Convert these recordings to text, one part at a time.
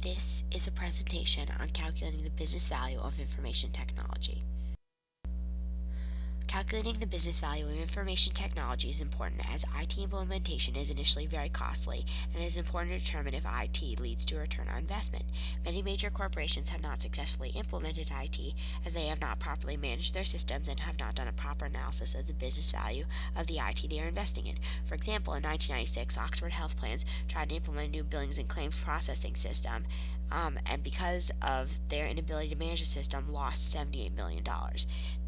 This is a presentation on calculating the business value of information technology. Calculating the business value of information technology is important as IT implementation is initially very costly, and it is important to determine if IT leads to a return on investment. Many major corporations have not successfully implemented IT as they have not properly managed their systems and have not done a proper analysis of the business value of the IT they are investing in. For example, in 1996, Oxford Health Plans tried to implement a new billings and claims processing system, and because of their inability to manage the system, lost $78 million.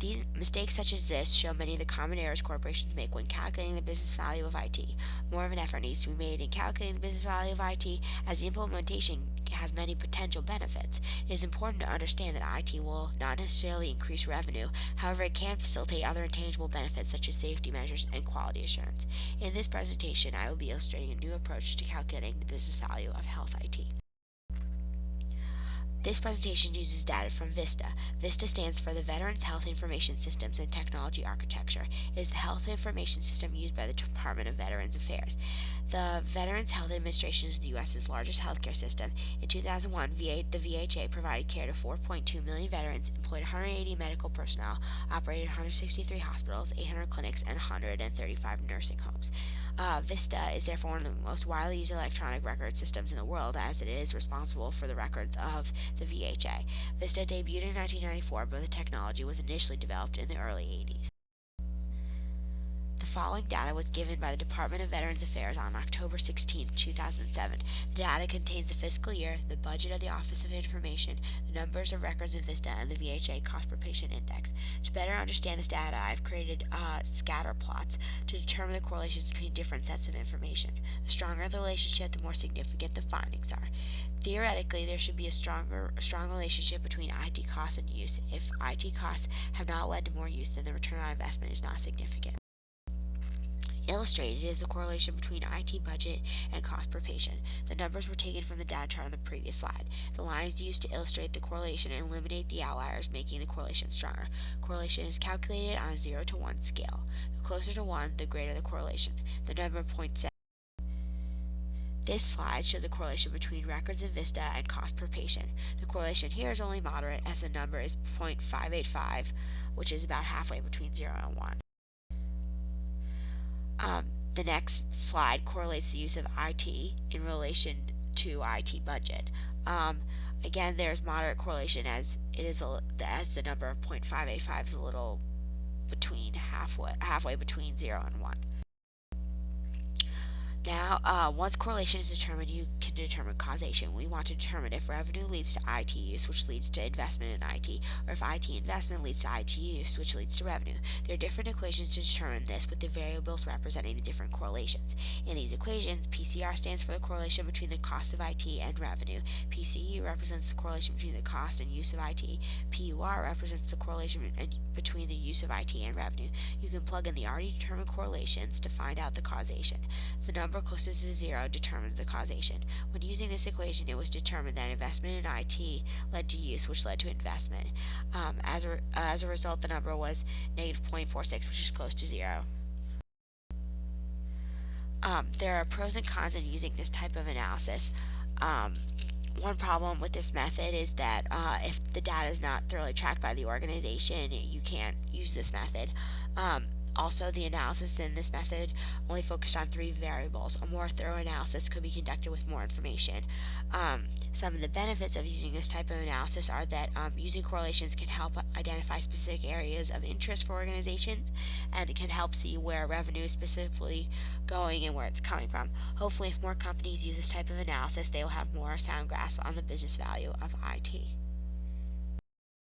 These mistakes such as this show many of the common errors corporations make when calculating the business value of IT. More of an effort needs to be made in calculating the business value of IT as the implementation has many potential benefits. It is important to understand that IT will not necessarily increase revenue, however it can facilitate other intangible benefits such as safety measures and quality assurance. In this presentation, I will be illustrating a new approach to calculating the business value of health IT. This presentation uses data from VISTA. VISTA stands for the Veterans Health Information Systems and Technology Architecture. It is the health information system used by the Department of Veterans Affairs. The Veterans Health Administration is the U.S.'s largest healthcare system. In 2001, the VHA provided care to 4.2 million veterans, employed 180 medical personnel, operated 163 hospitals, 800 clinics, and 135 nursing homes. VISTA is therefore one of the most widely used electronic record systems in the world, as it is responsible for the records of the VHA. VISTA debuted in 1994, but the technology was initially developed in the early 80s. The following data was given by the Department of Veterans Affairs on October 16, 2007. The data contains the fiscal year, the budget of the Office of Information, the numbers of records in VISTA, and the VHA cost per patient index. To better understand this data, I've created scatter plots to determine the correlations between different sets of information. The stronger the relationship, the more significant the findings are. Theoretically, there should be a strong relationship between IT costs and use. If IT costs have not led to more use, then the return on investment is not significant. Illustrated is the correlation between IT budget and cost per patient. The numbers were taken from the data chart on the previous slide. The lines used to illustrate the correlation and eliminate the outliers, making the correlation stronger. Correlation is calculated on a 0 to 1 scale. The closer to 1, the greater the correlation. The number 0.7. This slide shows the correlation between records in VISTA and cost per patient. The correlation here is only moderate as the number is 0.585, which is about halfway between 0 and 1. The next slide correlates the use of IT in relation to IT budget. Again, there's moderate correlation as the number of 0.585 is a little halfway between 0 and 1. Now, once correlation is determined, you can determine causation. We want to determine if revenue leads to IT use, which leads to investment in IT, or if IT investment leads to IT use, which leads to revenue. There are different equations to determine this, with the variables representing the different correlations. In these equations, PCR stands for the correlation between the cost of IT and revenue. PCU represents the correlation between the cost and use of IT. PUR represents the correlation between the use of IT and revenue. You can plug in the already determined correlations to find out the causation. The number closest to 0 determines the causation. When using this equation, it was determined that investment in IT led to use, which led to investment. As a result, the number was negative 0.46, which is close to 0. There are pros and cons in using this type of analysis. One problem with this method is that if the data is not thoroughly tracked by the organization, you can't use this method. Also, the analysis in this method only focused on 3 variables. A more thorough analysis could be conducted with more information. Some of the benefits of using this type of analysis are that using correlations can help identify specific areas of interest for organizations, and it can help see where revenue is specifically going and where it's coming from. Hopefully, if more companies use this type of analysis, they will have more sound grasp on the business value of IT.